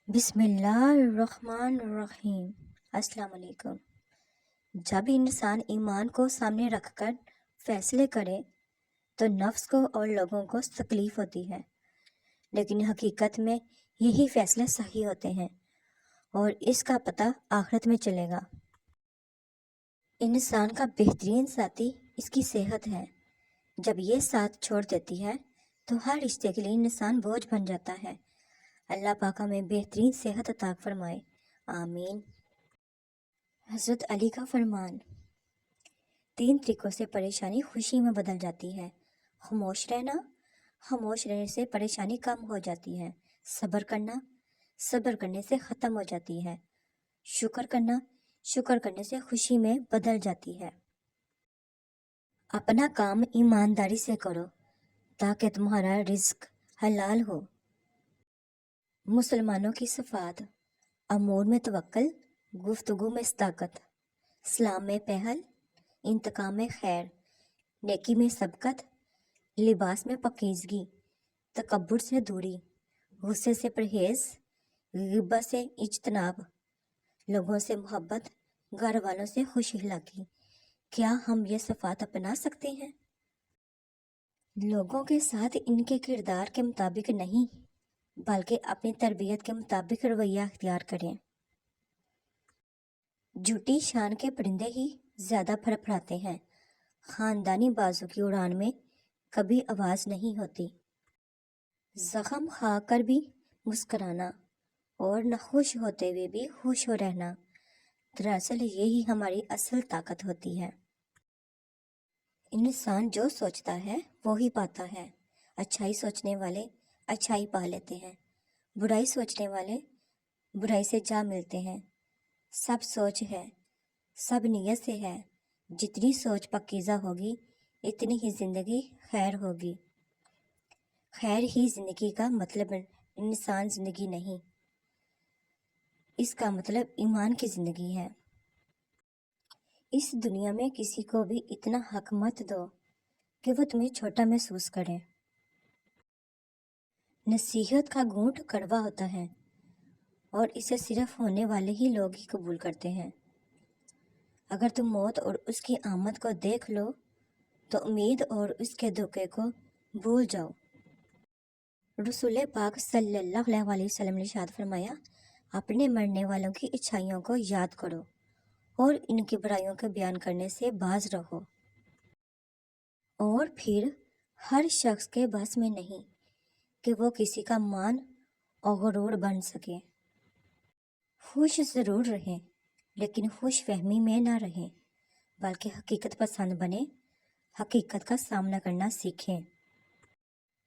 بسم اللہ الرحمن الرحیم۔ السلام علیکم۔ جب انسان ایمان کو سامنے رکھ کر فیصلے کرے تو نفس کو اور لوگوں کو تکلیف ہوتی ہے، لیکن حقیقت میں یہی فیصلے صحیح ہوتے ہیں اور اس کا پتہ آخرت میں چلے گا۔ انسان کا بہترین ساتھی اس کی صحت ہے۔ جب یہ ساتھ چھوڑ دیتی ہے تو ہر رشتے کے لیے انسان بوجھ بن جاتا ہے۔ اللہ پاک ہمیں بہترین صحت عطا فرمائے، آمین۔ حضرت علی کا فرمان: 3 طریقوں سے پریشانی خوشی میں بدل جاتی ہے۔ خاموش رہنا، خاموش رہنے سے پریشانی کم ہو جاتی ہے۔ صبر کرنا، صبر کرنے سے ختم ہو جاتی ہے۔ شکر کرنا، شکر کرنے سے خوشی میں بدل جاتی ہے۔ اپنا کام ایمانداری سے کرو تاکہ تمہارا رزق حلال ہو۔ مسلمانوں کی صفات: امور میں توکل، گفتگو میں صداقت، سلام میں پہل، انتقام میں خیر، نیکی میں سبقت، لباس میں پاکیزگی، تکبر سے دوری، غصے سے پرہیز، غیبت سے اجتناب، لوگوں سے محبت، گھر والوں سے خوش اخلاقی۔ کیا ہم یہ صفات اپنا سکتے ہیں؟ لوگوں کے ساتھ ان کے کردار کے مطابق نہیں بلکہ اپنی تربیت کے مطابق رویہ اختیار کریں۔ جھوٹی شان کے پرندے ہی زیادہ پھڑپڑاتے ہیں۔ خاندانی بازو کی اڑان میں کبھی آواز نہیں ہوتی۔ زخم کھا کر بھی مسکرانا اور ناخوش ہوتے ہوئے بھی خوش ہو رہنا، دراصل یہی ہماری اصل طاقت ہوتی ہے۔ انسان جو سوچتا ہے وہی پاتا ہے۔ اچھائی سوچنے والے اچھائی پا لیتے ہیں، برائی سوچنے والے برائی سے جا ملتے ہیں۔ سب سوچ ہے، سب نیت سے ہے۔ جتنی سوچ پاکیزہ ہوگی اتنی ہی زندگی خیر ہوگی۔ خیر ہی زندگی کا مطلب انسان زندگی نہیں، اس کا مطلب ایمان کی زندگی ہے۔ اس دنیا میں کسی کو بھی اتنا حق مت دو کہ وہ تمہیں چھوٹا محسوس کرے۔ نصیحت کا گھونٹ کڑوا ہوتا ہے اور اسے صرف ہونے والے ہی لوگ ہی قبول کرتے ہیں۔ اگر تم موت اور اس کی آمد کو دیکھ لو تو امید اور اس کے دھوکے کو بھول جاؤ۔ رسول پاک صلی اللہ علیہ وسلم نے ارشاد فرمایا: اپنے مرنے والوں کی اچھائیوں کو یاد کرو اور ان کی برائیوں کے بیان کرنے سے باز رہو۔ اور پھر ہر شخص کے بس میں نہیں کہ وہ کسی کا مان اور غرور بن سکے۔ خوش ضرور رہیں لیکن خوش فہمی میں نہ رہیں، بلکہ حقیقت پسند بنے، حقیقت کا سامنا کرنا سیکھیں۔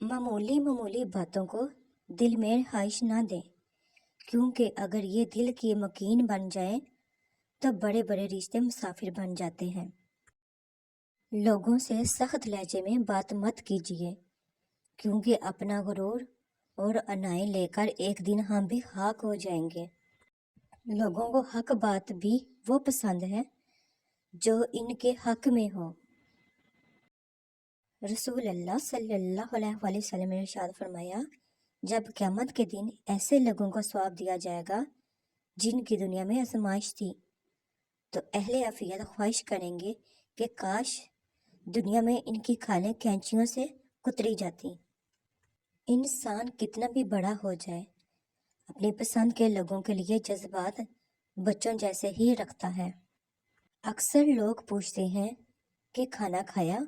معمولی باتوں کو دل میں رہائش نہ دیں، کیونکہ اگر یہ دل کی مکین بن جائے تو بڑے بڑے رشتے مسافر بن جاتے ہیں۔ لوگوں سے سخت لہجے میں بات مت کیجیے، کیونکہ اپنا غرور اور انائی لے کر ایک دن ہم بھی خاک ہو جائیں گے۔ لوگوں کو حق بات بھی وہ پسند ہے جو ان کے حق میں ہو۔ رسول اللہ صلی اللہ علیہ وسلم نے ارشاد فرمایا: جب قیامت کے دن ایسے لوگوں کو ثواب دیا جائے گا جن کی دنیا میں آزمائش تھی، تو اہل عافیت خواہش کریں گے کہ کاش دنیا میں ان کی کھالیں کینچیوں سے کتری جاتی۔ انسان کتنا بھی بڑا ہو جائے، اپنی پسند کے لوگوں کے لیے جذبات بچوں جیسے ہی رکھتا ہے۔ اکثر لوگ پوچھتے ہیں کہ کھانا کھایا،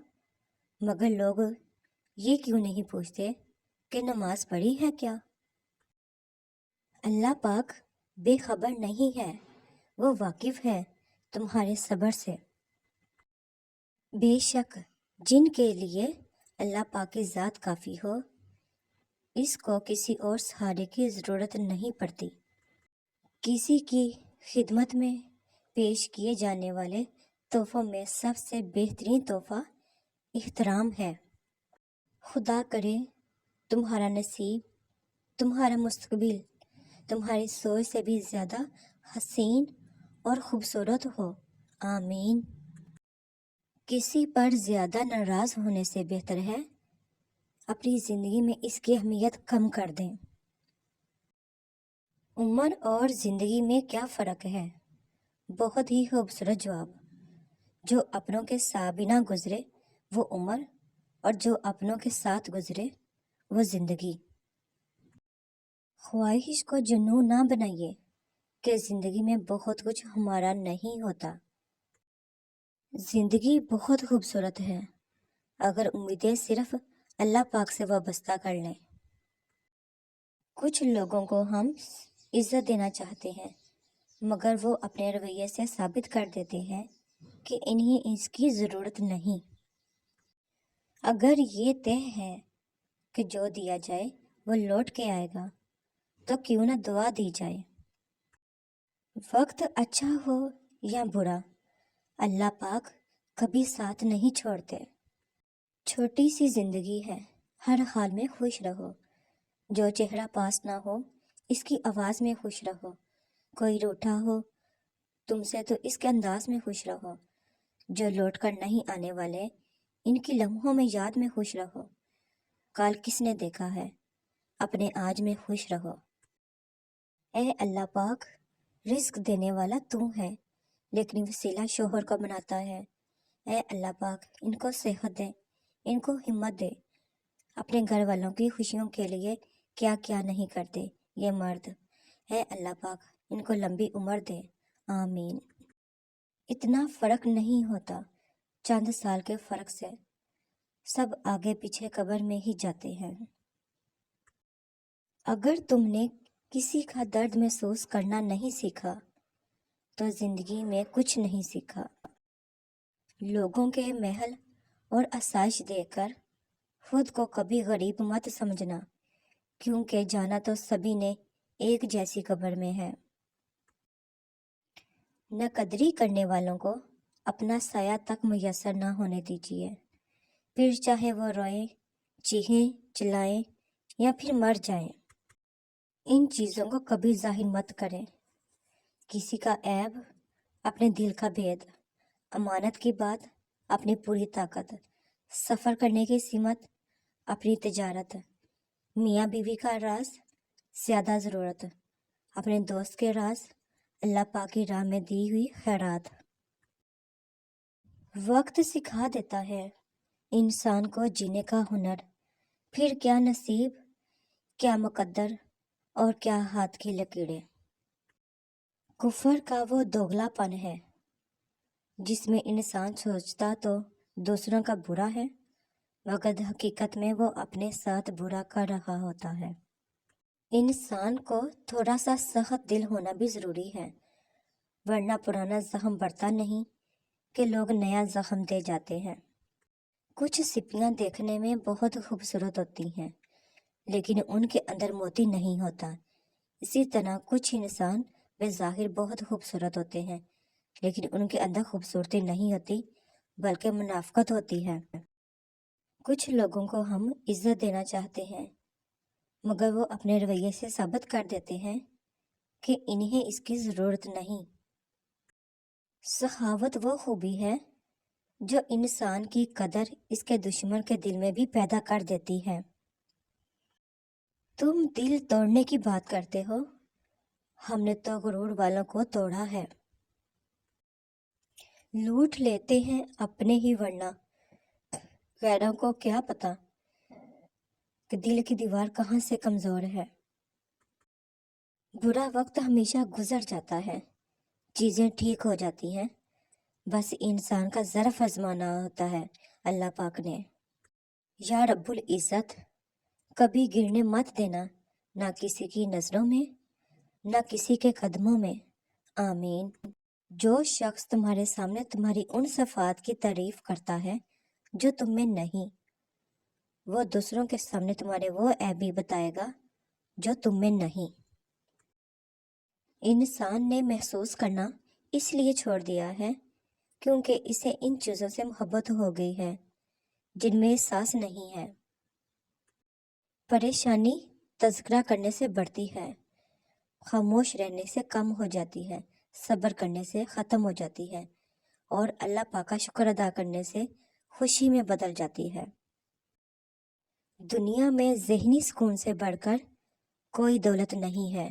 مگر لوگ یہ کیوں نہیں پوچھتے کہ نماز پڑھی ہے کیا؟ اللہ پاک بے خبر نہیں ہے، وہ واقف ہے تمہارے صبر سے۔ بے شک جن کے لیے اللہ پاک کی ذات کافی ہو، اس کو کسی اور سہارے کی ضرورت نہیں پڑتی۔ کسی کی خدمت میں پیش کیے جانے والے تحفوں میں سب سے بہترین تحفہ احترام ہے۔ خدا کرے تمہارا نصیب، تمہارا مستقبل تمہاری سوچ سے بھی زیادہ حسین اور خوبصورت ہو، آمین۔ کسی پر زیادہ ناراض ہونے سے بہتر ہے اپنی زندگی میں اس کی اہمیت کم کر دیں۔ عمر اور زندگی میں کیا فرق ہے؟ بہت ہی خوبصورت جواب۔ جو اپنوں کے سابقہ گزرے وہ عمر، اور جو اپنوں کے ساتھ گزرے وہ زندگی۔ خواہش کو جنون نہ بنائیے کہ زندگی میں بہت کچھ ہمارا نہیں ہوتا۔ زندگی بہت خوبصورت ہے اگر امیدیں صرف اللہ پاک سے وابستہ کر لیں۔ کچھ لوگوں کو ہم عزت دینا چاہتے ہیں مگر وہ اپنے رویے سے ثابت کر دیتے ہیں کہ انہیں اس کی ضرورت نہیں۔ اگر یہ طے ہے کہ جو دیا جائے وہ لوٹ کے آئے گا تو کیوں نہ دعا دی جائے۔ وقت اچھا ہو یا برا، اللہ پاک کبھی ساتھ نہیں چھوڑتے۔ چھوٹی سی زندگی ہے، ہر حال میں خوش رہو۔ جو چہرہ پاس نہ ہو اس کی آواز میں خوش رہو۔ کوئی روٹھا ہو تم سے تو اس کے انداز میں خوش رہو۔ جو لوٹ کر نہیں آنے والے ان کی لمحوں میں یاد میں خوش رہو۔ کال کس نے دیکھا ہے، اپنے آج میں خوش رہو۔ اے اللہ پاک، رزق دینے والا تو ہے لیکن وسیلہ شوہر کو بناتا ہے۔ اے اللہ پاک، ان کو صحت دے، ان کو ہمت دے۔ اپنے گھر والوں کی خوشیوں کے لیے کیا کیا نہیں کرتے یہ مرد۔ اے اللہ پاک، ان کو لمبی عمر دے، آمین۔ اتنا فرق نہیں ہوتا، چند سال کے فرق سے سب آگے پیچھے قبر میں ہی جاتے ہیں۔ اگر تم نے کسی کا درد محسوس کرنا نہیں سیکھا تو زندگی میں کچھ نہیں سیکھا۔ لوگوں کے محل اور آسائش دیکھ کر خود کو کبھی غریب مت سمجھنا، کیونکہ جانا تو سبھی نے ایک جیسی قبر میں ہے۔ نہ قدری کرنے والوں کو اپنا سایہ تک میسر نہ ہونے دیجیے، پھر چاہے وہ روئیں، چیخیں، چلائیں یا پھر مر جائیں۔ ان چیزوں کو کبھی ظاہر مت کریں۔ کسی کا عیب، اپنے دل کا بھید، امانت کی بات، اپنی پوری طاقت، سفر کرنے کی سمت، اپنی تجارت، میاں بیوی کا راز، زیادہ ضرورت، اپنے دوست کے راز، اللہ پاک کی راہ میں دی ہوئی خیرات۔ وقت سکھا دیتا ہے انسان کو جینے کا ہنر، پھر کیا نصیب، کیا مقدر اور کیا ہاتھ کی لکیریں۔ کفر کا وہ دوگلا پن ہے جس میں انسان سوچتا تو دوسروں کا برا ہے مگر حقیقت میں وہ اپنے ساتھ برا کر رہا ہوتا ہے۔ انسان کو تھوڑا سا سخت دل ہونا بھی ضروری ہے، ورنہ پرانا زخم بڑھتا نہیں کہ لوگ نیا زخم دے جاتے ہیں۔ کچھ سپیاں دیکھنے میں بہت خوبصورت ہوتی ہیں لیکن ان کے اندر موتی نہیں ہوتا۔ اسی طرح کچھ انسان بظاہر بہت خوبصورت ہوتے ہیں لیکن ان کے اندر خوبصورتی نہیں ہوتی بلکہ منافقت ہوتی ہے۔ کچھ لوگوں کو ہم عزت دینا چاہتے ہیں مگر وہ اپنے رویے سے ثابت کر دیتے ہیں کہ انہیں اس کی ضرورت نہیں۔ سخاوت وہ خوبی ہے جو انسان کی قدر اس کے دشمن کے دل میں بھی پیدا کر دیتی ہے۔ تم دل توڑنے کی بات کرتے ہو، ہم نے تو غرور والوں کو توڑا ہے۔ لوٹ لیتے ہیں اپنے ہی ورنہ غیروں کو کیا پتا کہ دل کی دیوار کہاں سے کمزور ہے۔ برا وقت ہمیشہ گزر جاتا ہے، چیزیں ٹھیک ہو جاتی ہیں، بس انسان کا ظرف آزمانا ہوتا ہے۔ اللہ پاک نے یا رب العزت کبھی گرنے مت دینا، نہ کسی کی نظروں میں نہ کسی کے قدموں میں، آمین۔ جو شخص تمہارے سامنے تمہاری ان صفات کی تعریف کرتا ہے جو تم میں نہیں، وہ دوسروں کے سامنے تمہارے وہ عیب بھی بتائے گا جو تم میں نہیں۔ انسان نے محسوس کرنا اس لیے چھوڑ دیا ہے کیونکہ اسے ان چیزوں سے محبت ہو گئی ہے جن میں احساس نہیں ہے۔ پریشانی تذکرہ کرنے سے بڑھتی ہے، خاموش رہنے سے کم ہو جاتی ہے، صبر کرنے سے ختم ہو جاتی ہے اور اللہ پاک کا شکر ادا کرنے سے خوشی میں بدل جاتی ہے۔ دنیا میں ذہنی سکون سے بڑھ کر کوئی دولت نہیں ہے۔